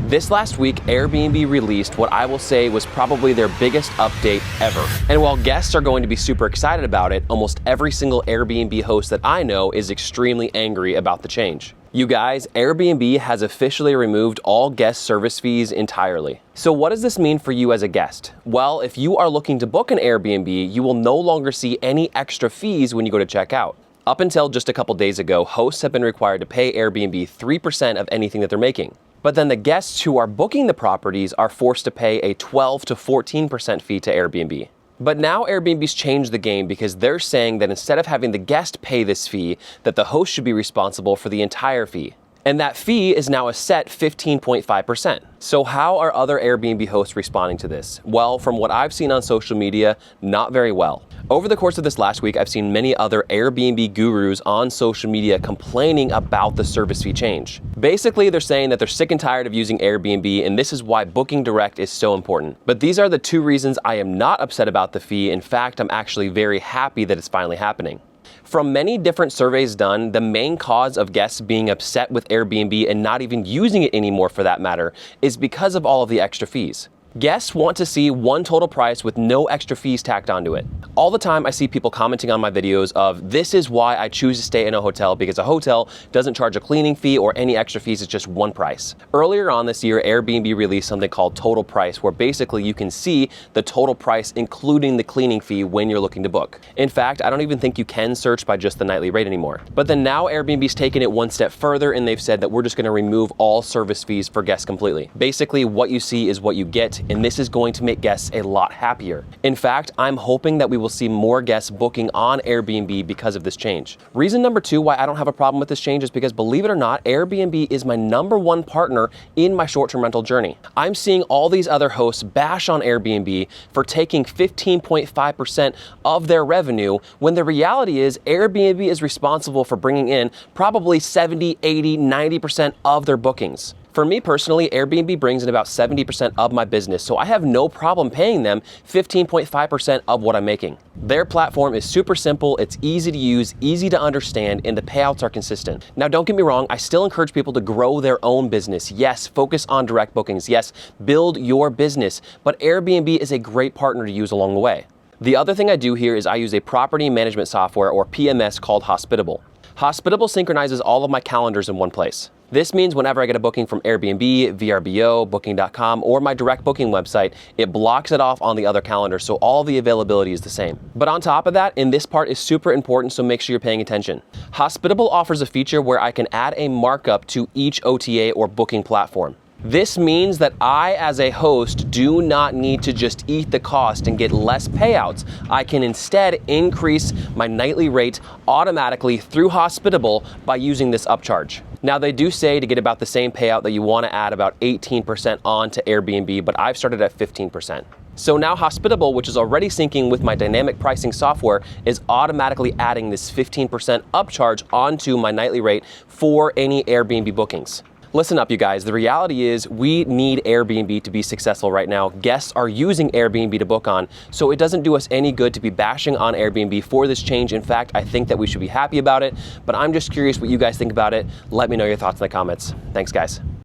This last week, Airbnb released what I will say was probably their biggest update ever. And while guests are going to be super excited about it, almost every single Airbnb host that I know is extremely angry about the change. You guys, Airbnb has officially removed all guest service fees entirely. So what does this mean for you as a guest? Well, if you are looking to book an Airbnb, you will no longer see any extra fees when you go to check out. Up until just a couple days ago, hosts have been required to pay Airbnb 3% of anything that they're making. But then the guests who are booking the properties are forced to pay a 12 to 14% fee to Airbnb. But now Airbnb's changed the game because they're saying that instead of having the guest pay this fee, that the host should be responsible for the entire fee. And that fee is now a set 15.5%. So how are other Airbnb hosts responding to this? Well, from what I've seen on social media, not very well. Over the course of this last week, I've seen many other Airbnb gurus on social media complaining about the service fee change. Basically, they're saying that they're sick and tired of using Airbnb, and this is why booking direct is so important. But these are the two reasons I am not upset about the fee. In fact, I'm actually very happy that it's finally happening. From many different surveys done, the main cause of guests being upset with Airbnb and not even using it anymore for that matter is because of all of the extra fees. Guests want to see one total price with no extra fees tacked onto it. All the time I see people commenting on my videos of, this is why I choose to stay in a hotel, because a hotel doesn't charge a cleaning fee or any extra fees, it's just one price. Earlier on this year, Airbnb released something called Total Price, where basically you can see the total price including the cleaning fee when you're looking to book. In fact, I don't even think you can search by just the nightly rate anymore. But then now Airbnb's taken it one step further and they've said that we're just gonna remove all service fees for guests completely. Basically, what you see is what you get, and this is going to make guests a lot happier. In fact, I'm hoping that we will see more guests booking on Airbnb because of this change. Reason number two why I don't have a problem with this change is because, believe it or not, Airbnb is my #1 partner in my short-term rental journey. I'm seeing all these other hosts bash on Airbnb for taking 15.5% of their revenue, when the reality is Airbnb is responsible for bringing in probably 70, 80, 90% of their bookings. For me personally, Airbnb brings in about 70% of my business, so I have no problem paying them 15.5% of what I'm making. Their platform is super simple, it's easy to use, easy to understand, and the payouts are consistent. Now, don't get me wrong, I still encourage people to grow their own business. Yes, focus on direct bookings. Yes, build your business, but Airbnb is a great partner to use along the way. The other thing I do here is I use a property management software, or PMS, called Hospitable. Hospitable synchronizes all of my calendars in one place. This means whenever I get a booking from Airbnb, VRBO, Booking.com, or my direct booking website, it blocks it off on the other calendar, so all the availability is the same. But on top of that, and this part is super important, so make sure you're paying attention, Hospitable offers a feature where I can add a markup to each OTA or booking platform. This means that I, as a host, do not need to just eat the cost and get less payouts. I can instead increase my nightly rate automatically through Hospitable by using this upcharge. Now, they do say to get about the same payout that you want to add about 18% on to Airbnb, but I've started at 15%. So now Hospitable, which is already syncing with my dynamic pricing software, is automatically adding this 15% upcharge onto my nightly rate for any Airbnb bookings. Listen up, you guys. The reality is we need Airbnb to be successful right now. Guests are using Airbnb to book on, so it doesn't do us any good to be bashing on Airbnb for this change. In fact, I think that we should be happy about it, but I'm just curious what you guys think about it. Let me know your thoughts in the comments. Thanks, guys.